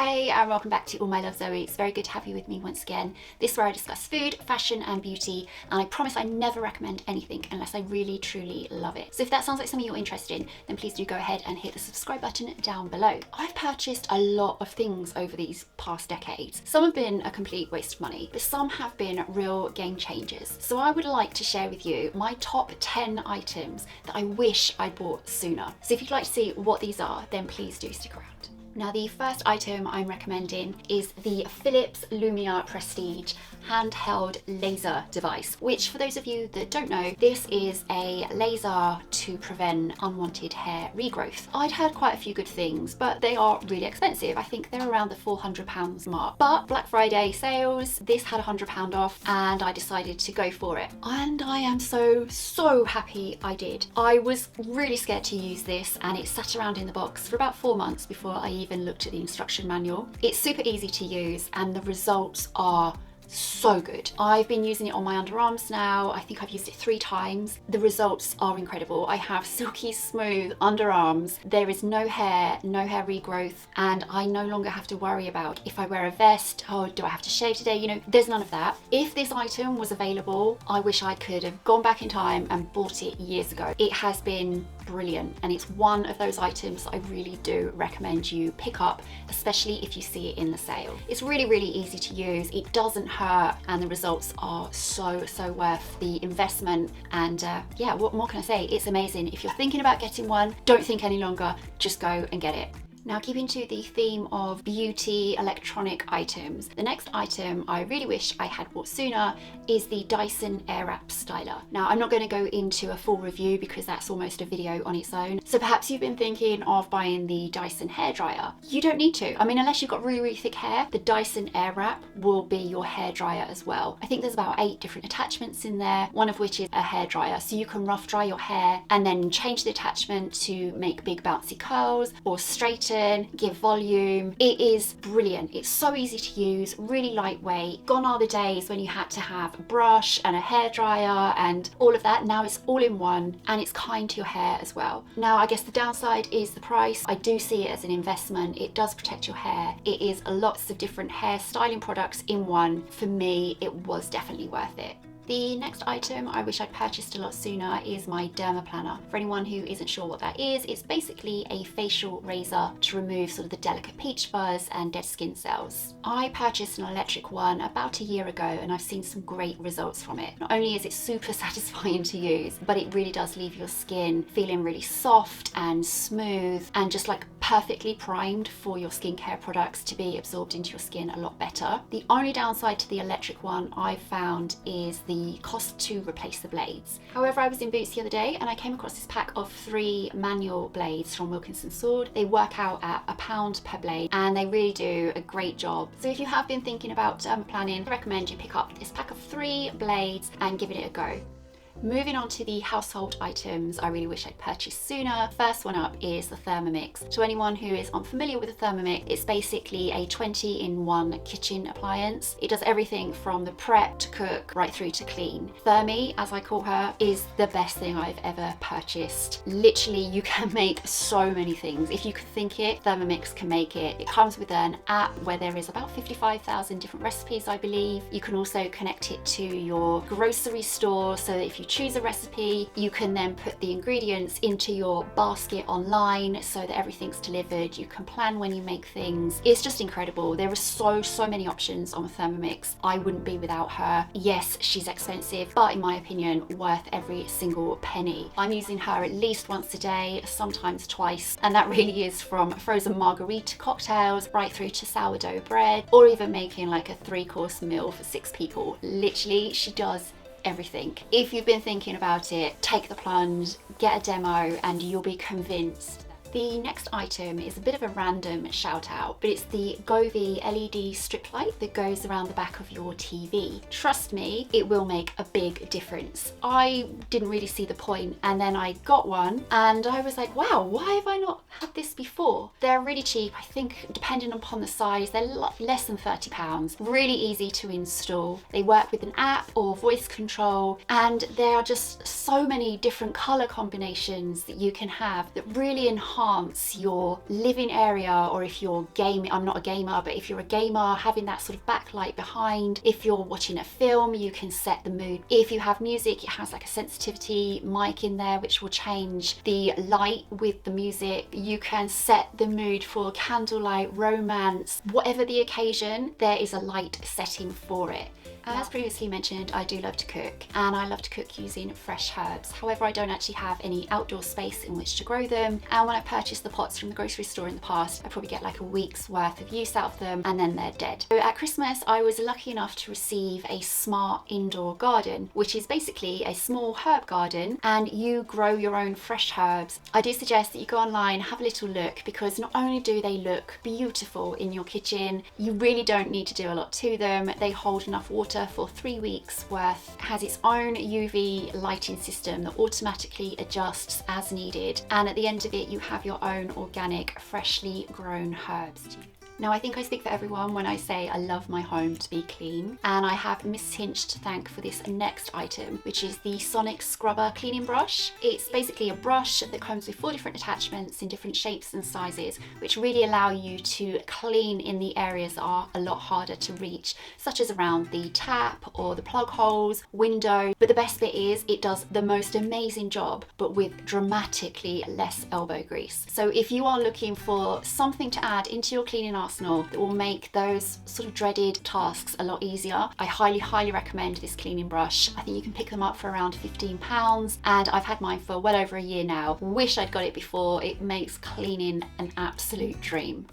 Hey, and welcome back to All My Love Zoe. It's very good to have you with me once again. This is where I discuss food, fashion and beauty, and I promise I never recommend anything unless I really truly love it. So if that sounds like something you're interested in, then please do go ahead and hit the subscribe button down below. I've purchased a lot of things over these past decades. Some have been a complete waste of money, but some have been real game changers. So I would like to share with you my top 10 items that I wish I bought sooner. So if you'd like to see what these are, then please do stick around. Now, the first item I'm recommending is the Philips Lumia Prestige handheld laser device, which for those of you that don't know, this is a laser to prevent unwanted hair regrowth. I'd heard quite a few good things, but they are really expensive. I think they're around the £400 mark. But Black Friday sales, this had £100 off and I decided to go for it. And I am so happy I did. I was really scared to use this and it sat around in the box for about 4 months before I even looked at the instruction manual. It's super easy to use and the results are so good. I've been using it on my underarms now. I think I've used it 3 times. The results are incredible. I have silky smooth underarms. There is no hair regrowth, and I no longer have to worry about if I wear a vest, oh, do I have to shave today? You know, there's none of that. If this item was available, I wish I could have gone back in time and bought it years ago. It has been brilliant, and it's one of those items that I really do recommend you pick up, especially if you see it in the sale. It's really easy to use. It doesn't hurt, and the results are so worth the investment. And yeah, what more can I say? It's amazing. If you're thinking about getting one, don't think any longer, just go and get it. Now, keeping to the theme of beauty electronic items, the next item I really wish I had bought sooner is the Dyson Airwrap Styler. Now, I'm not going to go into a full review because that's almost a video on its own. So perhaps you've been thinking of buying the Dyson hairdryer. You don't need to. I mean, unless you've got really thick hair, the Dyson Airwrap will be your hairdryer as well. I think there's about 8 different attachments in there, one of which is a hairdryer. So you can rough dry your hair and then change the attachment to make big bouncy curls or straighten, give volume. It is brilliant. It's so easy to use, really lightweight. Gone are the days when you had to have a brush and a hairdryer and all of that. Now it's all in one and it's kind to your hair as well. Now, I guess the downside is the price. I do see it as an investment. It does protect your hair. It is lots of different hair styling products in one. For me, it was definitely worth it. The next item I wish I'd purchased a lot sooner is my Dermaflash. For anyone who isn't sure what that is, it's basically a facial razor to remove sort of the delicate peach fuzz and dead skin cells. I purchased an electric one about a year ago and I've seen some great results from it. Not only is it super satisfying to use, but it really does leave your skin feeling really soft and smooth and just like perfectly primed for your skincare products to be absorbed into your skin a lot better. The only downside to the electric one I've found is the cost to replace the blades. However, I was in Boots the other day and I came across this pack of 3 manual blades from Wilkinson Sword. They work out at £1 per blade and they really do a great job. So if you have been thinking about planning, I recommend you pick up this pack of 3 blades and give it a go. Moving on to the household items I really wish I'd purchased sooner. First one up is the Thermomix. To anyone who is unfamiliar with the Thermomix, it's basically a 20-in-1 kitchen appliance. It does everything from the prep to cook right through to clean. Thermi, as I call her, is the best thing I've ever purchased. Literally, you can make so many things. If you could think it, Thermomix can make it. It comes with an app where there is about 55,000 different recipes, I believe. You can also connect it to your grocery store so that if you choose a recipe, you can then put the ingredients into your basket online so that everything's delivered. You can plan when you make things. It's just incredible. There are so many options on the Thermomix. I wouldn't be without her. Yes, she's expensive, but in my opinion, worth every single penny. I'm using her at least once a day, sometimes twice, and that really is from frozen margarita cocktails right through to sourdough bread, or even making like a 3-course meal for 6 people. Literally, she does everything. If you've been thinking about it, take the plunge, get a demo, and you'll be convinced. The next item is a bit of a random shout out, but it's the Govee LED strip light that goes around the back of your TV. Trust me, it will make a big difference. I didn't really see the point, and then I got one and I was like, wow, why have I not had this before? They're really cheap. I think depending upon the size, they're less than £30. Really easy to install. They work with an app or voice control, and there are just so many different color combinations that you can have that really enhance enhance your living area, or if you're gaming, I'm not a gamer, but if you're a gamer, having that sort of backlight behind. If you're watching a film, you can set the mood. If you have music, it has like a sensitivity mic in there which will change the light with the music. You can set the mood for candlelight, romance, whatever the occasion, there is a light setting for it. As previously mentioned, I do love to cook, and I love to cook using fresh herbs. However, I don't actually have any outdoor space in which to grow them, and when I purchased the pots from the grocery store in the past, I probably get like a week's worth of use out of them and then they're dead. So at Christmas, I was lucky enough to receive a smart indoor garden, which is basically a small herb garden, and you grow your own fresh herbs. I do suggest that you go online, have a little look, because not only do they look beautiful in your kitchen, you really don't need to do a lot to them. They hold enough water for 3 weeks worth. It has its own UV lighting system that automatically adjusts as needed, and at the end of it you have your own organic, freshly grown herbs. Now, I think I speak for everyone when I say I love my home to be clean, and I have Mrs. Hinch to thank for this next item, which is the Sonic Scrubber cleaning brush. It's basically a brush that comes with 4 different attachments in different shapes and sizes, which really allow you to clean in the areas that are a lot harder to reach, such as around the tap or the plug holes, window. But the best bit is it does the most amazing job, but with dramatically less elbow grease. So if you are looking for something to add into your cleaning arsenal that will make those sort of dreaded tasks a lot easier, I highly recommend this cleaning brush. I think you can pick them up for around £15, and I've had mine for well over a year now. Wish I'd got it before. It makes cleaning an absolute dream.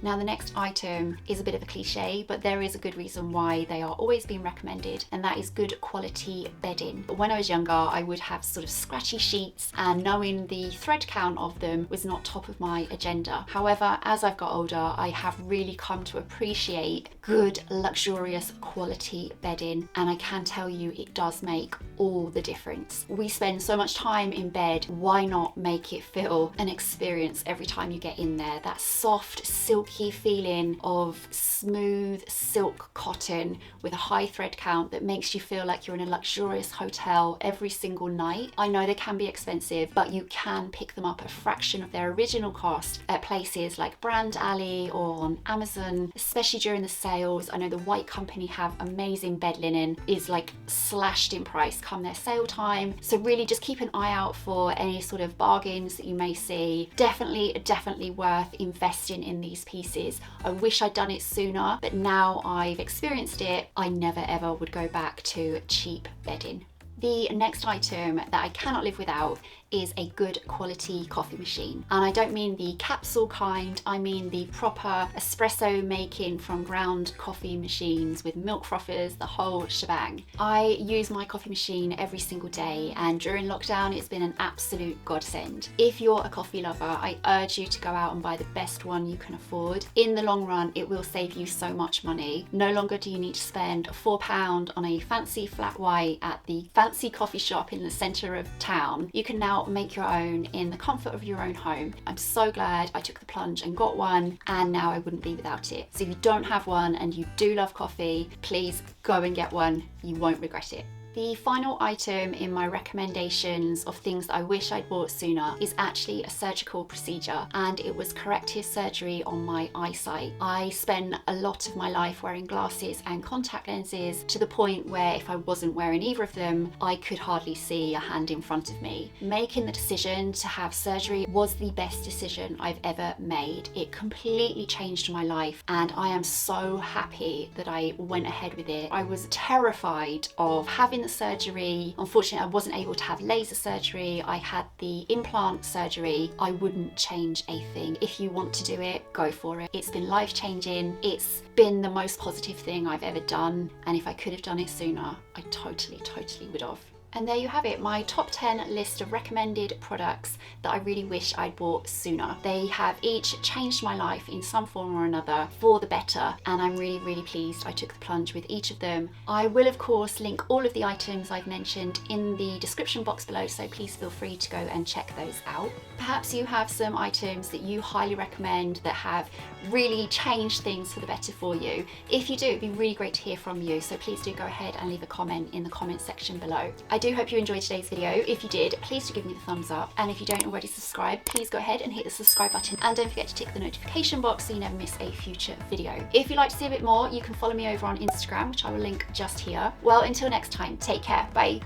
Now, the next item is a bit of a cliche, but there is a good reason why they are always being recommended, and that is good quality bedding. But when I was younger, I would have sort of scratchy sheets, and knowing the thread count of them was not top of my agenda. However, as I've got older, I have really come to appreciate good, luxurious quality bedding, and I can tell you it does make all the difference. We spend so much time in bed, why not make it feel an experience every time you get in there? That soft, silky feeling of smooth silk cotton with a high thread count that makes you feel like you're in a luxurious hotel every single night. I know they can be expensive, but you can pick them up a fraction of their original cost at places like Brand Alley or on Amazon, especially during the sales. I know the White Company have amazing bed linen, is like slashed in price come their sale time. So really just keep an eye out for any sort of bargains that you may see. Definitely worth investing in these pieces. I wish I'd done it sooner, but now I've experienced it, I never ever would go back to cheap bedding. The next item that I cannot live without is a good quality coffee machine. And I don't mean the capsule kind, I mean the proper espresso making from ground coffee machines with milk frothers, the whole shebang. I use my coffee machine every single day, and during lockdown it's been an absolute godsend. If you're a coffee lover, I urge you to go out and buy the best one you can afford. In the long run, it will save you so much money. No longer do you need to spend £4 on a fancy flat white at the fancy coffee shop in the centre of town. You can now make your own in the comfort of your own home. I'm so glad I took the plunge and got one, and now I wouldn't be without it. So if you don't have one and you do love coffee, please go and get one. You won't regret it. The final item in my recommendations of things that I wish I'd bought sooner is actually a surgical procedure, and it was corrective surgery on my eyesight. I spent a lot of my life wearing glasses and contact lenses to the point where if I wasn't wearing either of them, I could hardly see a hand in front of me. Making the decision to have surgery was the best decision I've ever made. It completely changed my life, and I am so happy that I went ahead with it. I was terrified of having the surgery. Unfortunately, I wasn't able to have laser surgery. I had the implant surgery. I wouldn't change a thing. If you want to do it, go for it. It's been life-changing. It's been the most positive thing I've ever done, and if I could have done it sooner, I totally would have. And there you have it, my top 10 list of recommended products that I really wish I'd bought sooner. They have each changed my life in some form or another for the better, and I'm really pleased I took the plunge with each of them. I will of course link all of the items I've mentioned in the description box below, so please feel free to go and check those out. Perhaps you have some items that you highly recommend that have really changed things for the better for you. If you do, it'd be really great to hear from you, so please do go ahead and leave a comment in the comment section below. I I do hope you enjoyed today's video. If you did, please do give me the thumbs up. And if you don't already subscribe, please go ahead and hit the subscribe button. And don't forget to tick the notification box so you never miss a future video. If you'd like to see a bit more, you can follow me over on Instagram, which I will link just here. Well, until next time, take care. Bye.